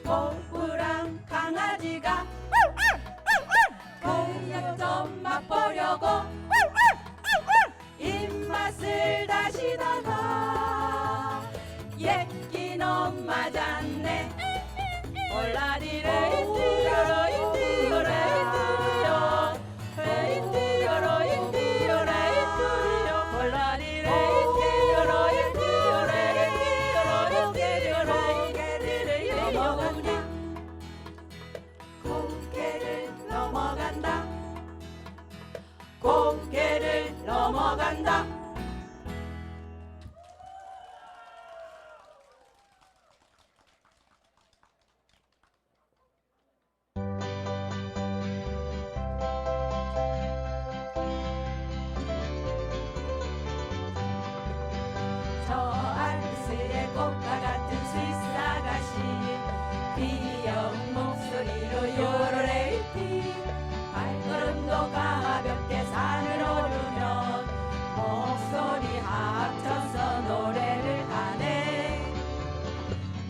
꼬꾸랑 강아지가 공개를 넘어간다. 저 알프스의 꽃과 같은 스위스 아가씨 귀여운 목소리로 요로레이티 발걸음도 가볍게 산을 오르면 목소리 합쳐서 노래를 하네.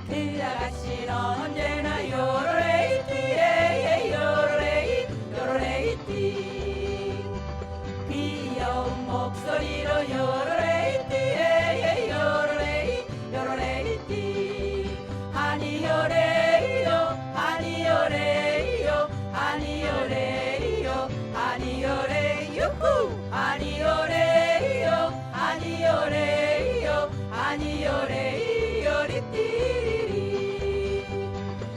그 아가씨는 언제나 요로레이티에 요로레이 요로레이티 귀여운 목소리로 요로레이티에 요로레이 요로레이티 하니 요레이요 하니 요레이요 하니 요레이요 하니 요레이 유후 하니 요레이요 하니 요레이요 하니 요레이 요리띠리리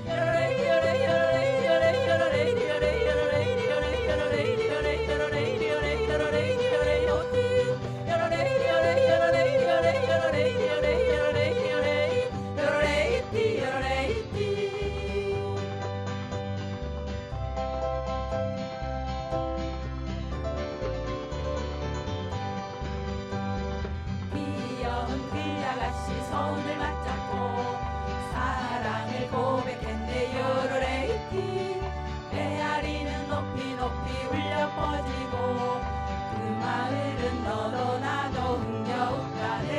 요레이 요레이 요레이 요레이 요레이 요레이 요레이 요레이 요레이 요레이 요레이 요레이 요레이 요레이 요레이 요띠 요레이 요레이 요레이 요레이 요레이 요레이 요레이 요레이 요레이띠 요레이띠 귀여운 그 아가씨 손을 맞잡고 사랑을 고백했네. 요로레이티 메아리는 높이 높이 울려 퍼지고 그 마을은 너도 나도 흥겨우 가네.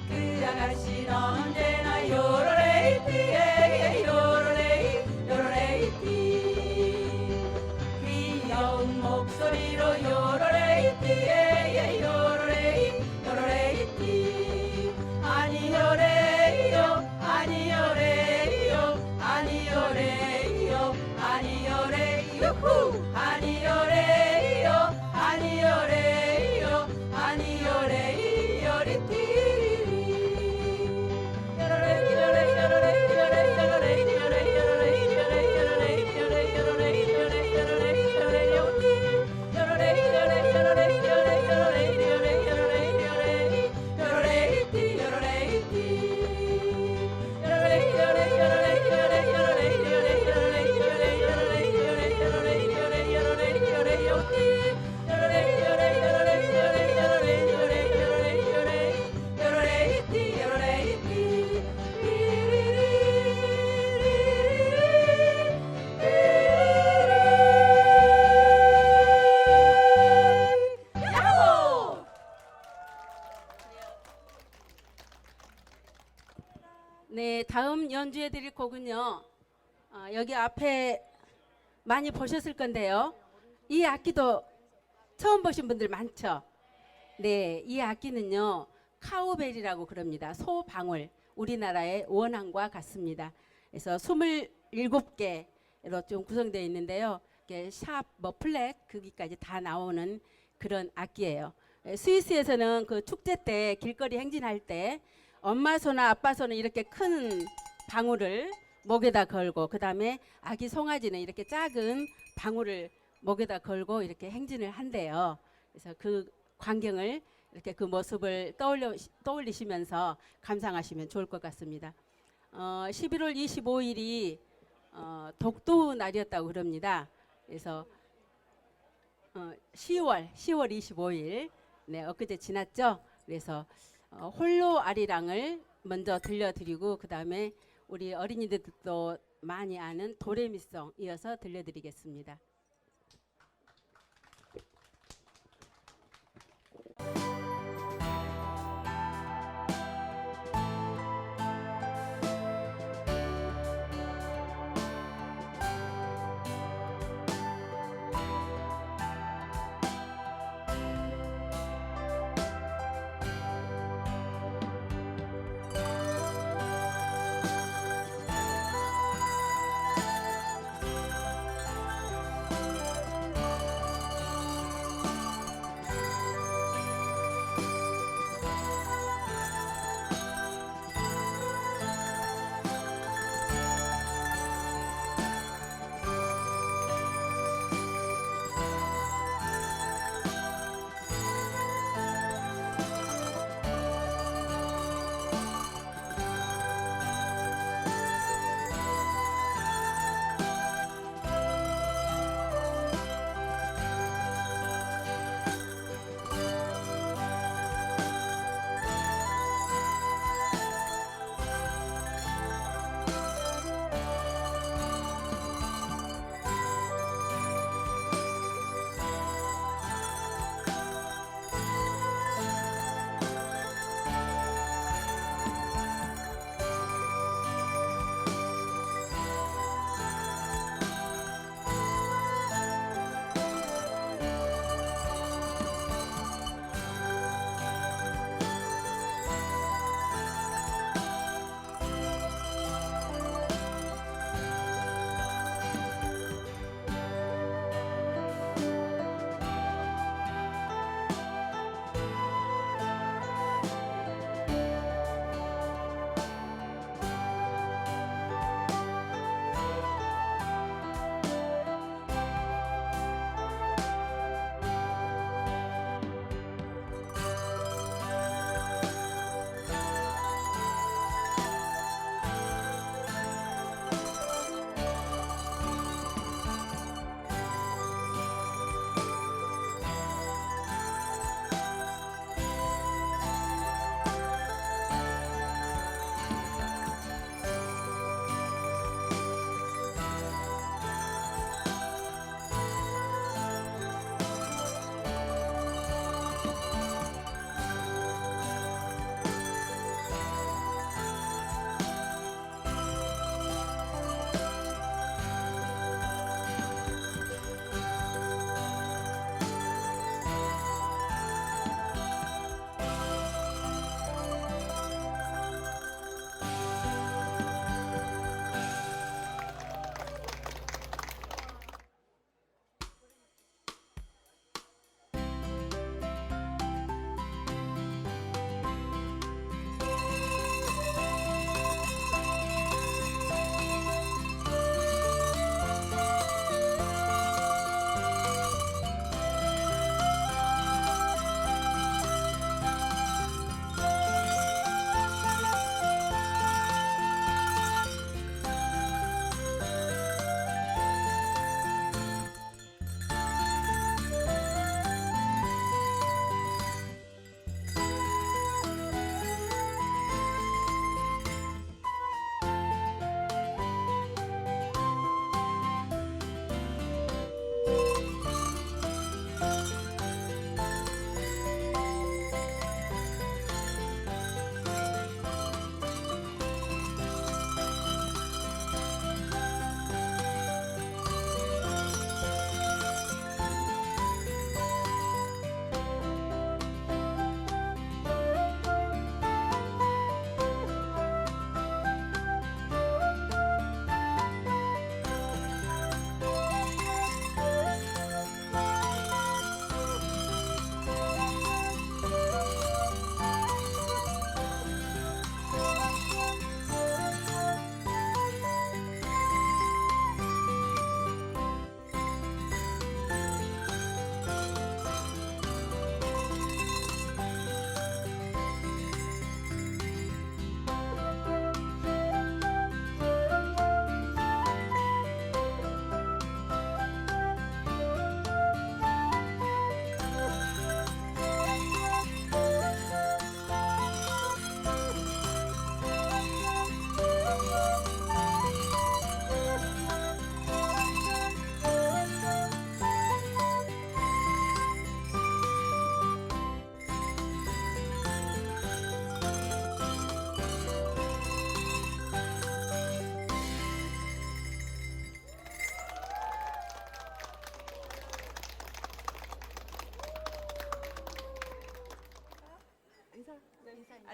그 아가씨는 언제나 요로레이티에 요로레이 요로레이티 귀여운 목소리로 요로레이티에 요로레이 요로레이티 아니 요레이요 아니 요레이요 아니 요레이요 아니 요레이 유후 아니 요레이요 아니 요레이요 아니 요레이 요리띠리리 요로레이 요레이 요로레이 요레이 요로레이 요레이 요로레이 요레이 요로레이 요레이 요로레이 요레이 요로레이 요레이 요띠 요로레이 요레이 요로레이 요레이 요로레이 요레이 요로레이 요레이 요로레이띠 요로레이띠 요로레이 요레이 요로레이 요레이 요로레이 요레이 요로레이 요레이 요로레이 요레이 요로레이 요레이 요로레이 요레이 요띠 요로레이 요레이 요로레이 요레이 요로레이 요레이 요로레이 요레이 요로레이띠 요로레이띠 야호! 네, 다음 연주해 드릴 곡은요. 여기 앞에 많이 보셨을 건데요. 이 악기도 처음 보신 분들 많죠? 네, 이 악기는요. 카우벨이라고 그럽니다. 소방울. 우리나라의 원앙과 같습니다. 그래서 27개로 좀 구성되어 있는데요. 샵, 플랫, 거기까지 다 나오는 그런 악기예요. 스위스에서는 그 축제 때 길거리 행진할 때 엄마 소나 아빠 소는 이렇게 큰 방울을 목에다 걸고 그 다음에 아기 송아지는 이렇게 작은 방울을 목에다 걸고 이렇게 행진을 한대요. 그래서 그 광경을 이렇게 그 모습을 떠올리시면서 감상하시면 좋을 것 같습니다. 11월 25일이 독도 날이었다고 그럽니다. 그래서 10월 25일 네, 엊그제 지났죠. 그래서 홀로 아리랑을 먼저 들려드리고 그 다음에 우리 어린이들도 많이 아는 도레미송 이어서 들려드리겠습니다.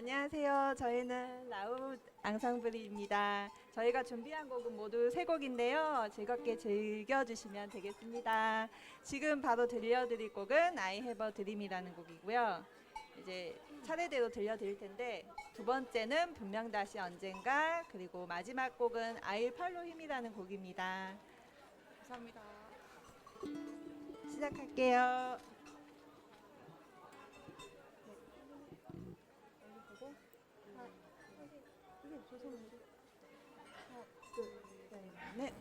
안녕하세요. 저희는 라우 앙상블입니다. 저희가 준비한 곡은 모두 세 곡인데요. 즐겁게 즐겨주시면 되겠습니다. 지금 바로 들려드릴 곡은 I Have a Dream이라는 곡이고요. 이제 차례대로 들려드릴 텐데 두 번째는 분명 다시 언젠가, 그리고 마지막 곡은 I'll Follow Him이라는 곡입니다. 감사합니다. 시작할게요. 네.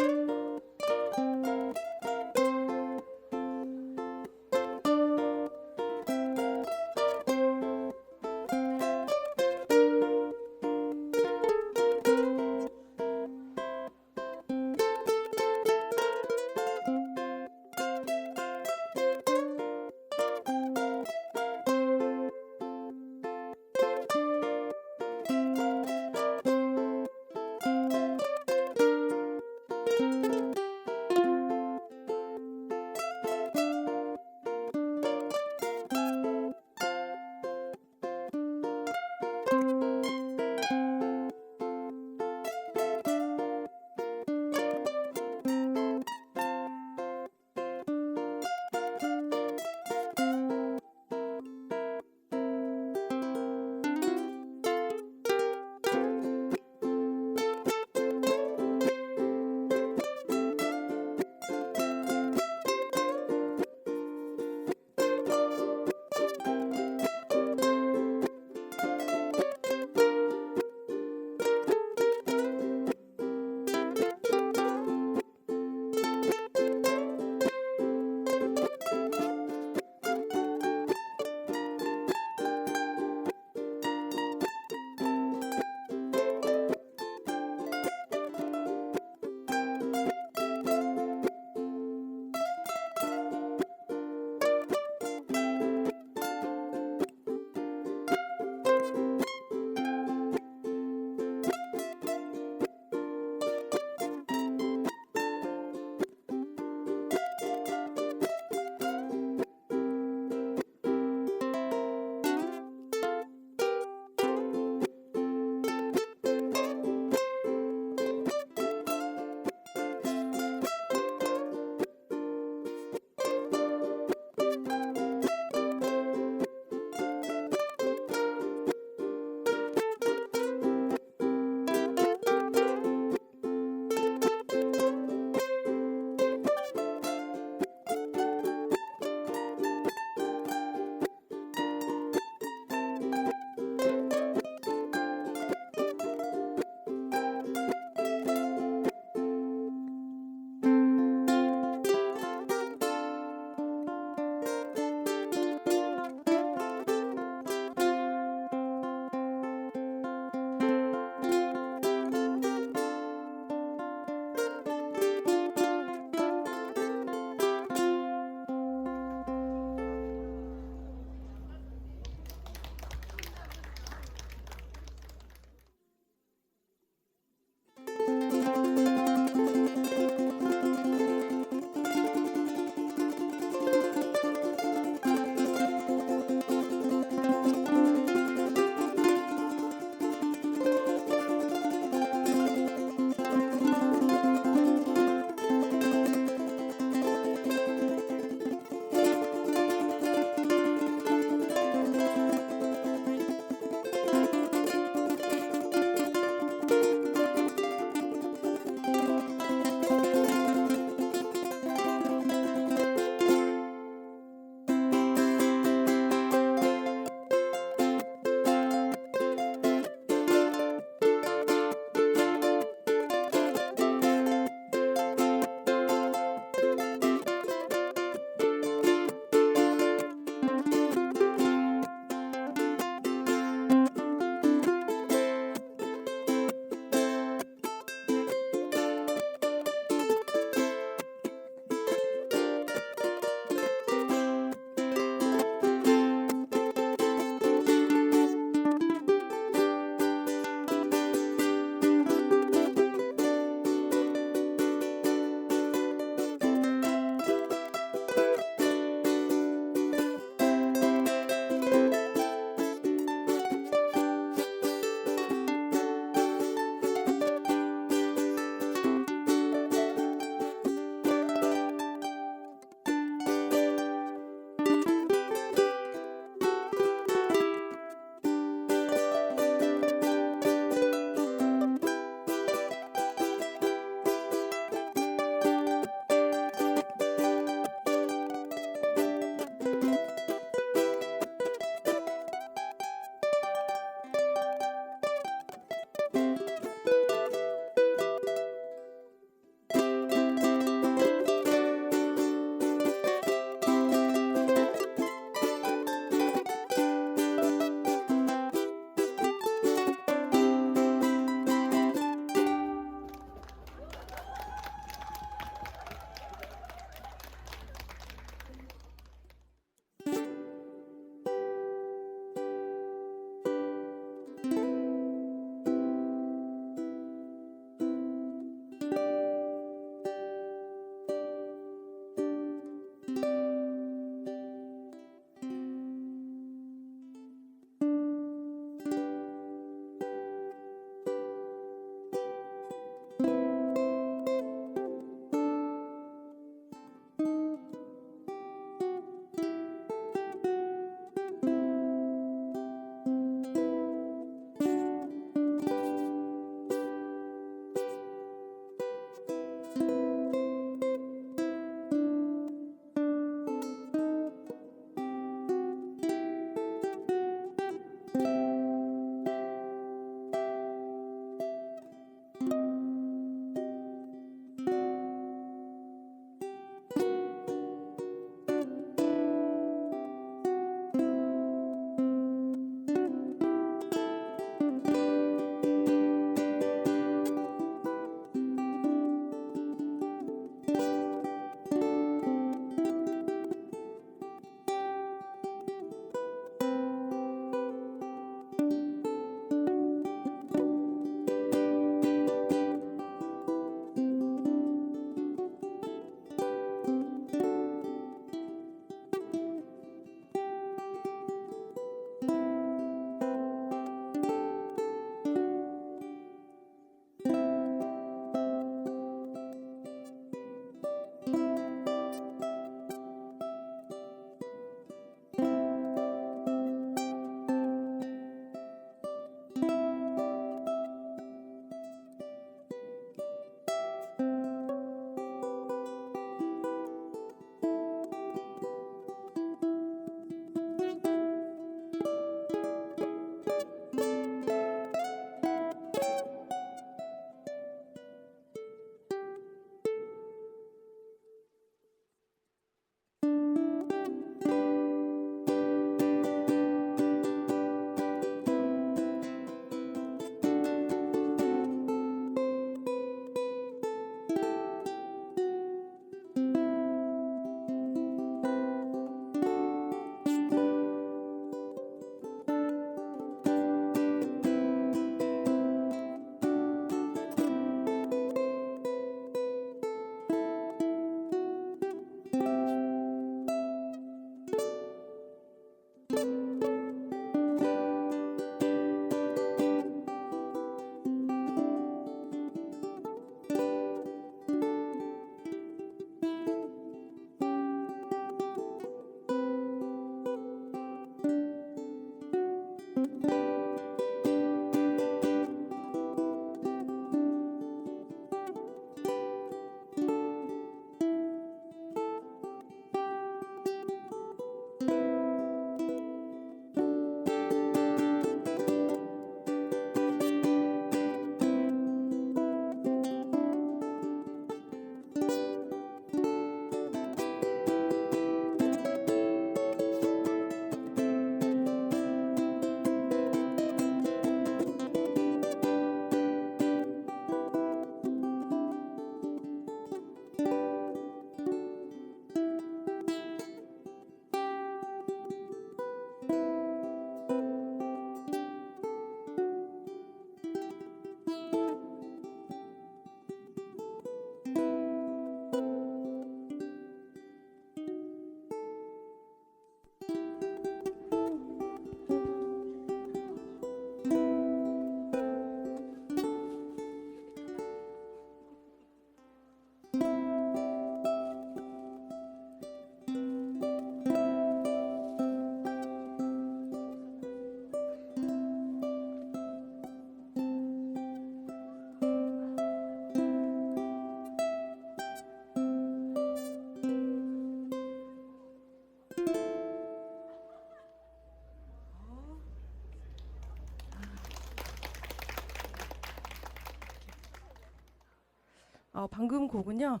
방금 곡은요.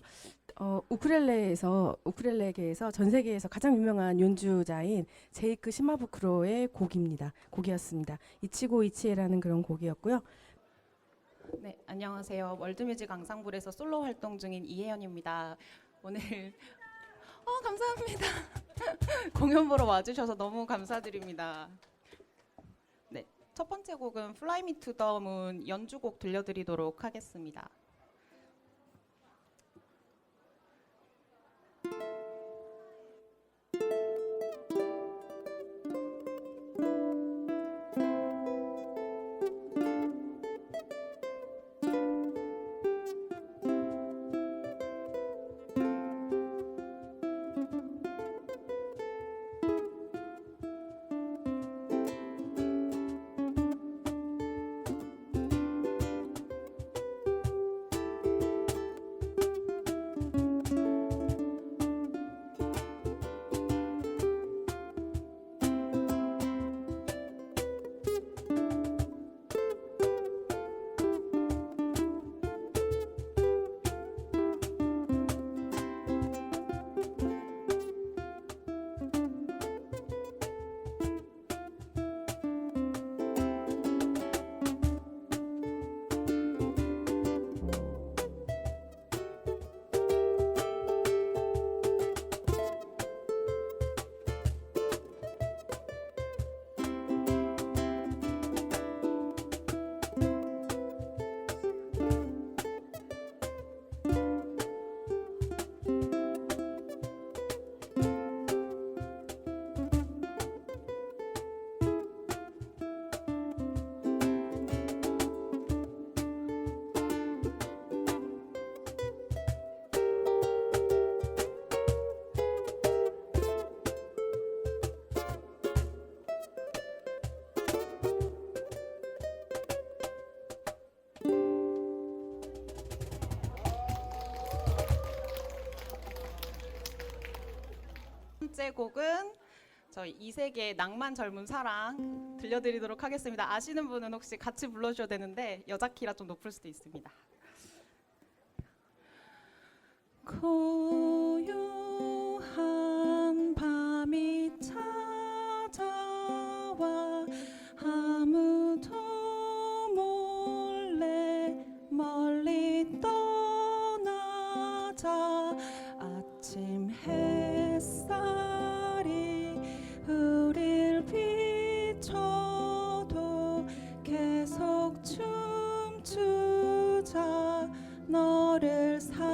우쿨렐레계에서 전 세계에서 가장 유명한 연주자인 제이크 시마부쿠로의 곡이었습니다. 이치고 이치에라는 그런 곡이었고요. 네, 안녕하세요. 월드뮤직 앙상블에서 솔로 활동 중인 이혜연입니다. 오늘 감사합니다. 공연 보러 와주셔서 너무 감사드립니다. 네, 첫 번째 곡은 Fly Me to the Moon 연주곡 들려드리도록 하겠습니다. 번째 곡은 저희 이세계의 낭만 젊은 사랑 들려드리도록 하겠습니다. 아시는 분은 혹시 같이 불러주셔야 되는데 여자 키라 좀 높을 수도 있습니다. 고요한 밤이 찾아와 아무도 몰래 멀리 떠나자 아침 햇살이 우릴 비춰도 계속 춤추자 너를 사랑해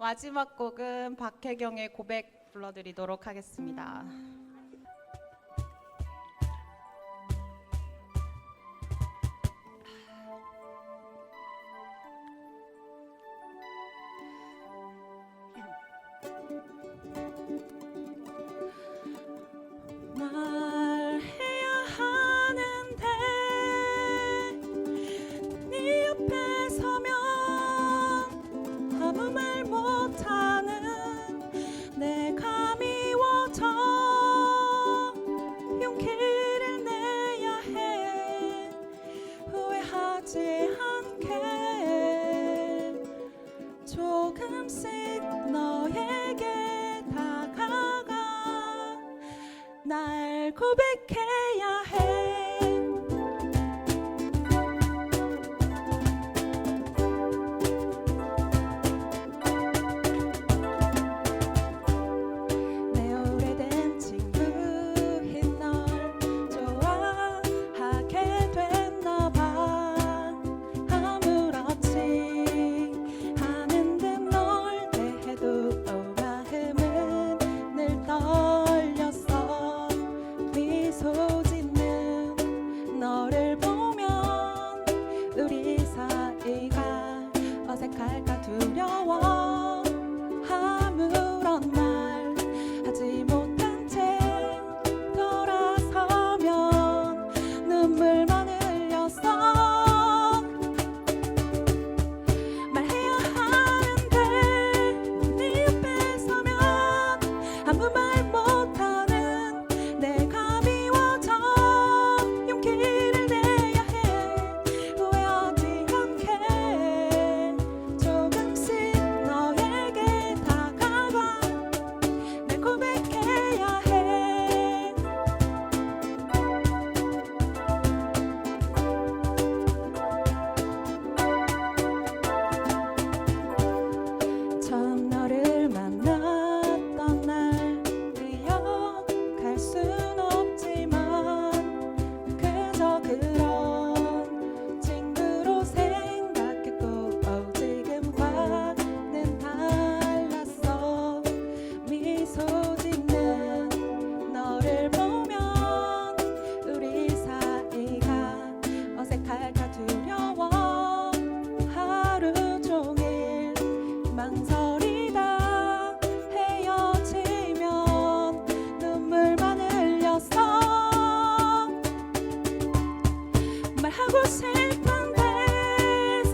마지막 곡은 박혜경의 고백 불러드리도록 하겠습니다. 말해야 하는데 네 옆에 서면 아무 말 못하는 내가 미워져 용기를 내야 해 후회하지 않게 조금씩 너에게 다가가 날 고백해야 해 내 오래된 친구인 널 좋아하게 됐나 봐 아무렇지 않은 듯 널 대해도 마음은 늘 떨렸어 미소 짓는 너를 보면 우리 사이가 어색할까 두려워 아무런 말 하지 못한 채 돌아서면 눈물만 흘렸어 말해야 하는데 네 옆에 서면 아무 말 못하는 내가 미워져 용기를 내야 해 후회하지 않게 조금씩 너에게 다가가 날 고백해야 해 처음 너를 만났던 날 기억할 순 없지만 그저 그런 친구로 생각했고 지금과는 달랐어 미소 짓는 너를 보면 우리 사이가 어색할까 두려워 하루 종일 망설이다 헤어지면 눈물만 흘렸어 말하고 싶은데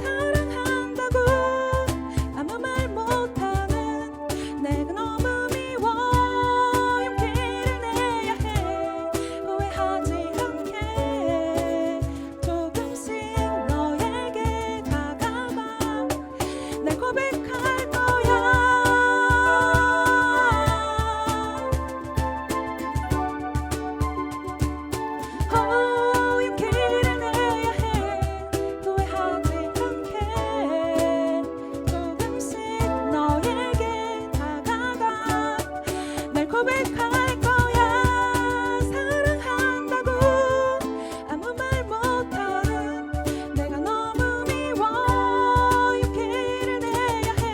사랑한다고 아무 말 못하는 내가 너무 미워 용기를 내야 해 후회하지 않게 조금씩 너에게 다가가 날 고백할 거야 용기를 내야 해 후회하지 않게 조금씩 너에게 다가가 날 고백할 거야 사랑한다고 아무 말 못하는 내가 너무 미워 용기를 내야 해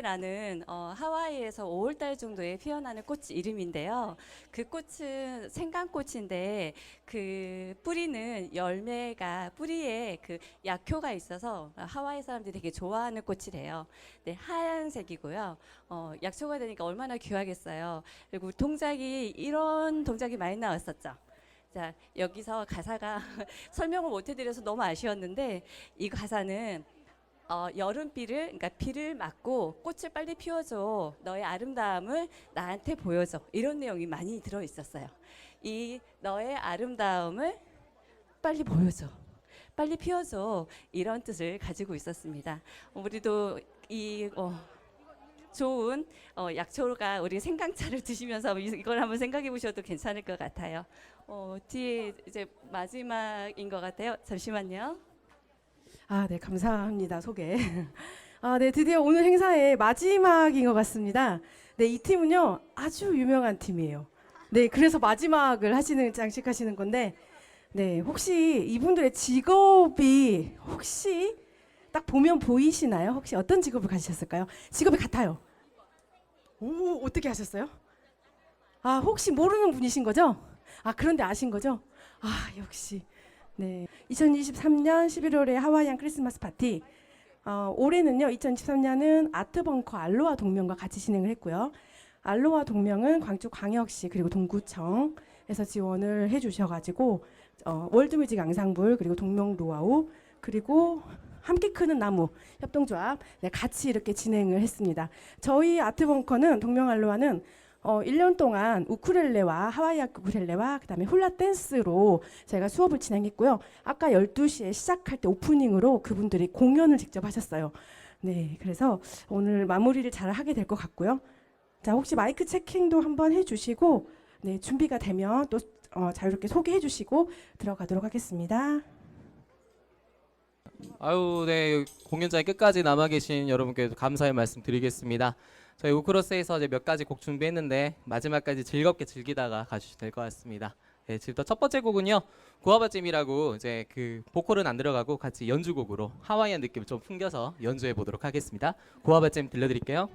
우쿠렐레라는 하와이에서 5월달 정도에 피어나는 꽃 이름인데요. 그 꽃은 생강꽃인데 그 뿌리는 열매가 뿌리에 그 약효가 있어서 하와이 사람들이 되게 좋아하는 꽃이래요. 네, 하얀색이고요. 약초가 되니까 얼마나 귀하겠어요. 그리고 동작이 이런 동작이 많이 나왔었죠. 자, 여기서 가사가 설명을 못 해드려서 너무 아쉬웠는데 이 가사는 여름비를 그러니까 비를 맞고 꽃을 빨리 피워줘. 너의 아름다움을 나한테 보여줘. 이런 내용이 많이 들어 있었어요. 이 너의 아름다움을 빨리 보여줘. 빨리 피워줘. 이런 뜻을 가지고 있었습니다. 우리도 이 좋은 약초가 우리 생강차를 드시면서 이걸 한번 생각해 보셔도 괜찮을 것 같아요. 뒤에 이제 마지막인 것 같아요. 잠시만요. 아, 네, 감사합니다. 소개. 아, 네, 드디어 오늘 행사의 마지막인 것 같습니다. 네, 이 팀은요, 아주 유명한 팀이에요. 네, 그래서 마지막을 장식하시는 건데, 네, 혹시 이분들의 직업이 혹시 딱 보면 보이시나요? 혹시 어떤 직업을 가지셨을까요? 직업이 같아요. 오, 어떻게 하셨어요? 아, 혹시 모르는 분이신 거죠? 아, 그런데 아신 거죠? 아, 역시. 네, 2023년 11월에 하와이안 크리스마스 파티. 올해는요, 2023년은 아트벙커 알로하 동명과 같이 진행을 했고요. 알로하 동명은 광주광역시 그리고 동구청에서 지원을 해주셔가지고 월드뮤직 앙상블 그리고 동명 로아우 그리고 함께 크는 나무 협동조합 네, 같이 이렇게 진행을 했습니다. 저희 아트벙커는 동명 알로하는 1년 동안 우쿨렐레와 하와이안 우쿨렐레와 그다음에 훌라 댄스로 저희가 수업을 진행했고요. 아까 12시에 시작할 때 오프닝으로 그분들이 공연을 직접 하셨어요. 네, 그래서 오늘 마무리를 잘 하게 될 것 같고요. 자, 혹시 마이크 체킹도 한번 해주시고 네, 준비가 되면 또 자유롭게 소개해 주시고 들어가도록 하겠습니다. 아유, 네, 공연장에 끝까지 남아 계신 여러분께도 감사의 말씀 드리겠습니다. 저희 우크로스에서 이제 몇 가지 곡 준비했는데 마지막까지 즐겁게 즐기다가 가주시면 될 것 같습니다. 네, 지금 첫 번째 곡은요, 구아바찜이라고 이제 그 보컬은 안 들어가고 같이 연주곡으로 하와이안 느낌을 좀 풍겨서 연주해 보도록 하겠습니다. 구아바찜 들려드릴게요.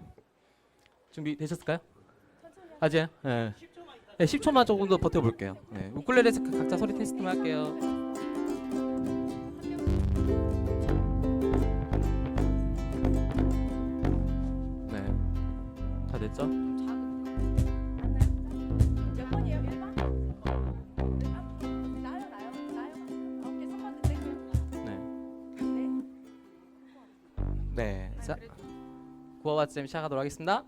준비 되셨을까요? 아직요? 네. 네, 10초만 조금 더 버텨볼게요. 네, 우쿨렐레 각자 소리 테스트만 할게요. 다 됐죠? 몇 번이에요? 1번? 나요. 오케이, 손만 드세요. 네. 자, 구아바찜 시작하도록 하겠습니다.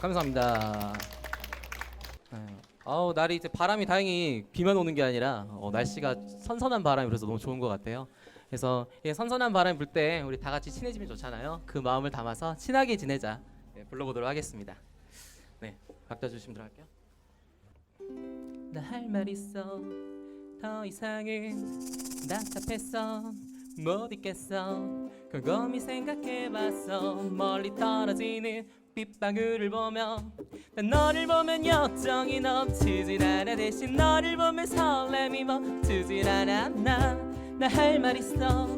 감사합니다. 아우 날이 이제 바람이 다행히 비만 오는 게 아니라 날씨가 선선한 바람이 불어서 너무 좋은 것 같아요. 그래서 이 선선한 바람이 불 때 우리 다 같이 친해지면 좋잖아요. 그 마음을 담아서 친하게 지내자 불러보도록 하겠습니다. 네, 박자 주시면 들어갈게요. 나 할 말 있어 더 이상은 답답했어 못 있겠어 곰곰이 생각해봤어 멀리 떨어지는 빗방울을 보며 난 너를 보면 역정이 넘치질 않아 대신 너를 보면 설렘이 멈추질 않아 나 할 말 있어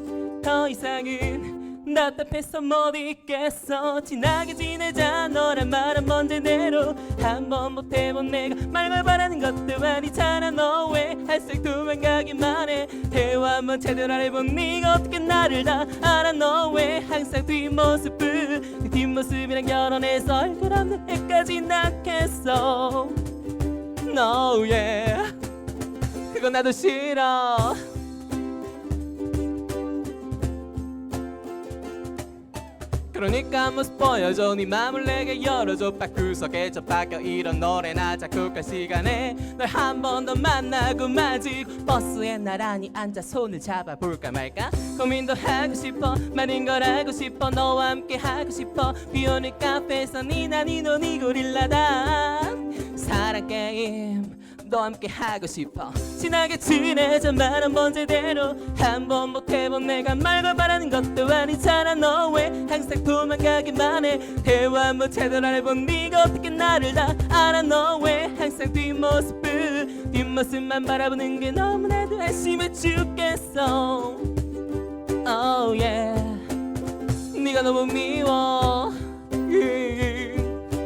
더 이상은 답답해서 못 있겠어 친하게 지내자 너란 말은 먼저대로 한번 못 해본 내가 말걸 바라는 것도 아니잖아 너 왜 할색 도망가기만 해 대화 한번 제대로 안 해본 네가 어떻게 나를 다 알아 너 왜 항상 뒷모습을 그 뒷모습이랑 결혼해서 얼굴 없는 애까지 낳겠어 No yeah 그건 나도 싫어 그러니까 한 모습 보여줘 네 맘을 내게 열어줘 바꾸석에 접박혀 이런 노래나 작곡할 시간에 널 한 번 더 만나고 마지고 버스에 나란히 앉아 손을 잡아볼까 말까 고민도 하고 싶어 많은 걸 알고 싶어 너와 함께 하고 싶어 비오는 카페에서 니나니노 니고릴라다 사랑 게임 너와 함께 하고 싶어 친하게 지내자 말한 번제대로 한 번 못 해본 내가 말걸 바라는 것도 아니잖아 너 왜 항상 도망가기만 해 대화 한번 제대로 안 해본 네가 어떻게 나를 다 알아 너 왜 항상 뒷모습만 바라보는 게 너무나도 한심해 죽겠어 Oh yeah 네가 너무 미워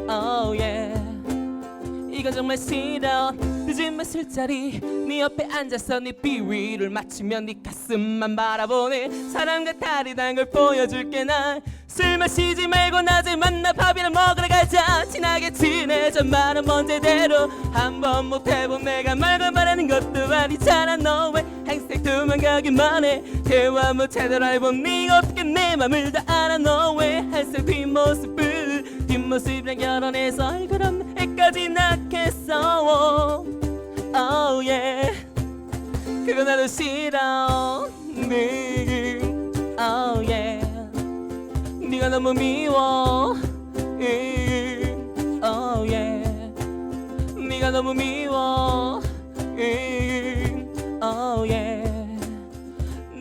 Oh yeah 이건 정말 싫어 늦은 술자리 네 옆에 앉아서 네 비위를 맞추면 네 가슴만 바라보네 사랑과 다르단 걸 보여줄게 난 술 마시지 말고 낮에 만나 밥이나 먹으러 가자 친하게 지내자 말은 먼저대로 한 번 못 해본 내가 말걸 바라는 것도 아니잖아 너 왜 항상 도망가기만 해 대화 못 제대로 해본 네가 어떻게 내 맘을 다 알아 너 왜 항상 뒷모습이랑 결혼해서 얼굴 없는 애까지 낳겠어 Oh yeah 그거 나도 싫어 Oh yeah 네가 너무 미워 Oh yeah 네가 너무 미워 Oh yeah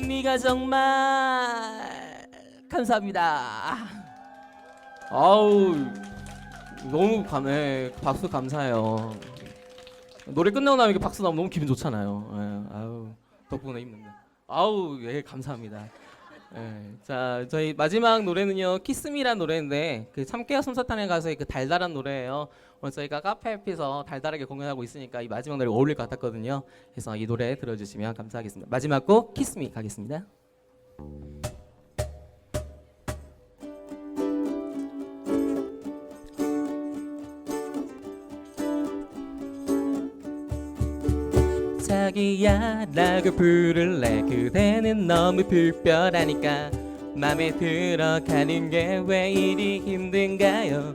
네가 정말 감사합니다 아우 너무 박수 감사해요 노래 끝나고 나면 이렇게 박수 나오면 너무 기분 좋잖아요. 예, 아우 덕분에 힘든데. 아우 예 감사합니다. 예, 자 저희 마지막 노래는요 키스미란 노래인데 그 참깨와 솜사탕에 가서의 그 달달한 노래예요. 오늘 저희가 카페 앞에서 달달하게 공연하고 있으니까 이 마지막 노래 어울릴 것 같았거든요. 그래서 이 노래 들어주시면 감사하겠습니다. 마지막 곡 키스미 가겠습니다. 자기야 라고 부를래 그대는 너무 특별하니까 맘에 들어가는 게 왜 이리 힘든가요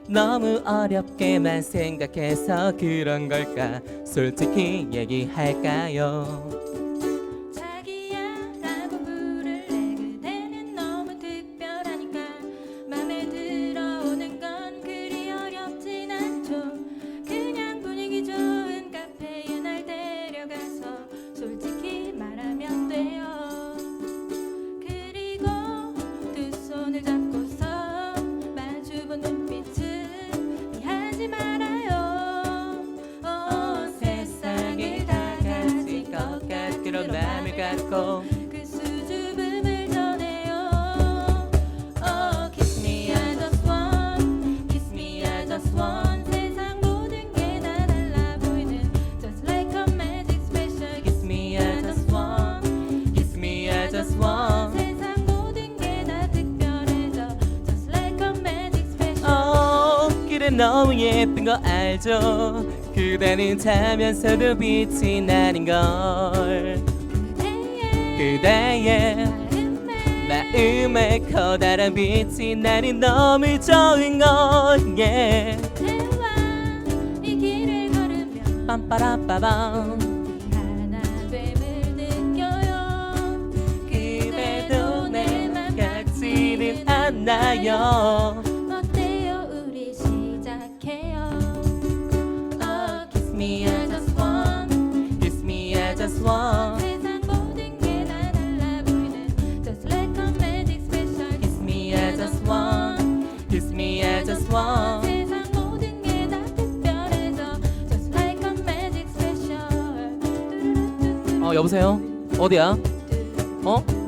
너무 어렵게만 생각해서 그런 걸까 솔직히 얘기할까요 자기야 라고 부를래 그대는 너무 특별하니까 맘에 들어오는 건 그리 어렵진 않죠 그냥 분위기 좋은 카페에 날 데려가서 솔직히 말하면 돼요 그리고 두 손을 잡고서 마주본 눈빛은 피하지 말아요 세상을 다 가진 것 같은 그런 맘을 갖고 그 수줍음을 전해요 Kiss me I just want Kiss me I just want 세상 모든 게 다 달라 보이는 Just like a magic special Kiss me I just want Kiss me I just want 세상 모든 게 다 특별해져 Just like a magic special 그래 너무 예쁜 거 알죠 그대는 자면서도 빛이 나는 걸 그대의 마음에 커다란 빛이 나는 너무 좋은 걸 yeah. 빰빠라빠밤 하나됨을 느껴요. 그대도 내 맘 같지는 않나요. 어때요 우리 시작해요. Oh kiss me I just want. Kiss me I just want. 세상 모든 게 다 달라 보이는 Just like a magic special. Kiss me I just want. Kiss me I just want. 세상 모든 게 다 특별해져 Just like a magic special. 여보세요? 어디야?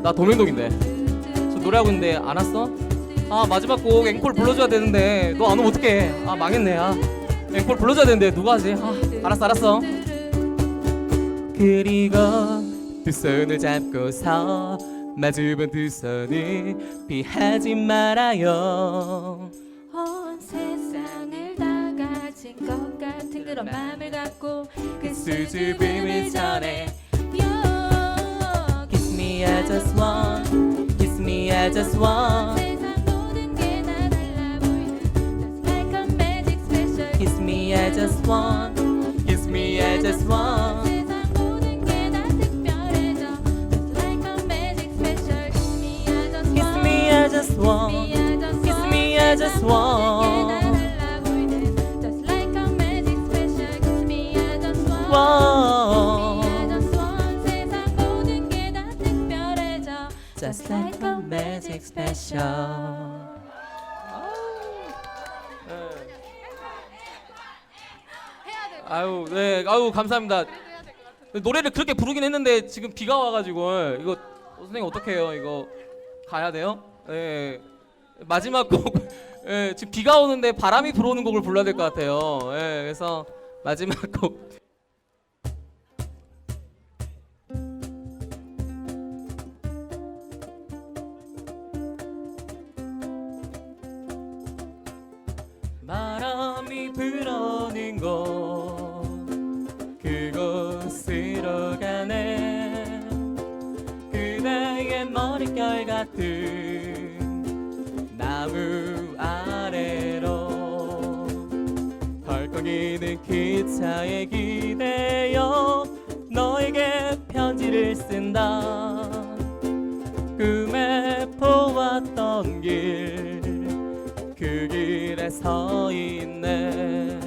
나 도명동인데. 저 노래하고 있는데 안 왔어? 마지막 곡 앵콜 불러줘야 되는데 너 안 오면 어떡해. 망했네. 앵콜 불러줘야 되는데 누가 하지? 알았어. 그리고 두 손을 잡고서 마주본 두 손을 피하지 말아요. 온 세상을 다 가진 것 같은 그런 맘을 갖고 그 수줍음을 전해. 요 Kiss me I just want. Kiss me I just want. 세상 모든 게 다 달라 보이는 Just like a magic special. Kiss me I just want. Kiss me I just want. 세상 모든 게 다 특별해져 Just like a magic special. Kiss me I just Kiss want. me I just want. Kiss me I just want. Just like a magic special. Kiss me I just want. Wow. I just want. 세상 모든 게 다 특별해져 Just like a magic special. 아유, 감사합니다. 노래를 그렇게 부르긴 했는데 지금 비가 와가지고 이거 선생님 어떡해요? 이거 가야 돼요? 네. 마지막 곡 지금 비가 오는데 바람이 불어오는 곡을 불러야 될 것 같아요. 그래서 마지막 곡. 바람이 불어오는 곳 그곳으로 가네. 그대의 머릿결 같은 나무 아래로 덜컹이는 기차에 기대어 너에게 편지를 쓴다. 꿈에 보았던 길 그 길에 서 있네.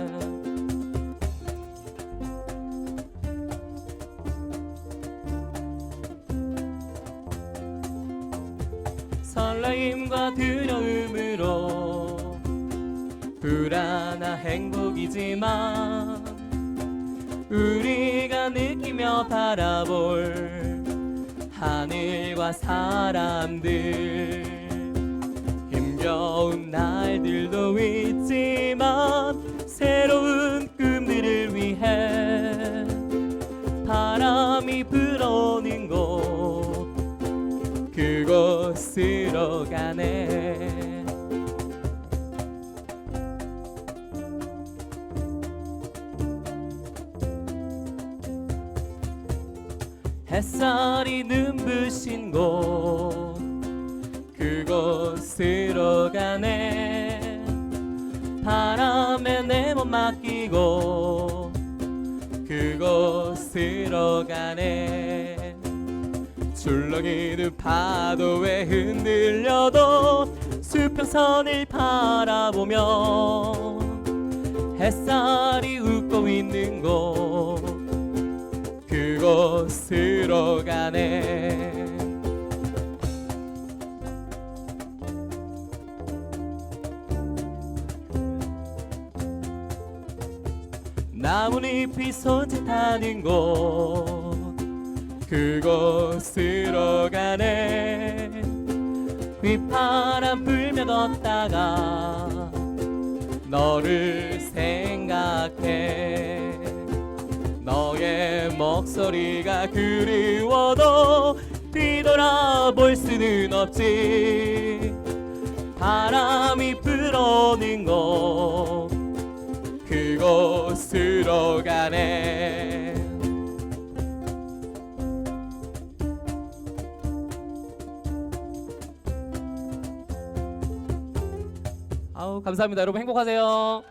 설레임과 두려움으로 불안한 행복이지만 우리가 느끼며 바라볼 하늘과 사람들 힘겨운 날들도 있지만 새로운 꿈들을 위해 바람이 불어오는 곳 그곳으로 가네. 햇살이 눈부신 곳 그곳으로 가네. 바람에 내 몸 맡기고 그곳으로 가네. 출렁이는 파도에 흔들려도 수평선을 바라보며 햇살이 웃고 있는 곳 그곳으로 가네. 나뭇잎이 손짓하는 곳 그곳으로 가네. 휘파람 불며 걷다가 너를 생각해. 너의 목소리가 그리워도 뒤돌아볼 수는 없지. 바람이 불어오는 곳 그곳으로 가네. 감사합니다. 여러분 행복하세요.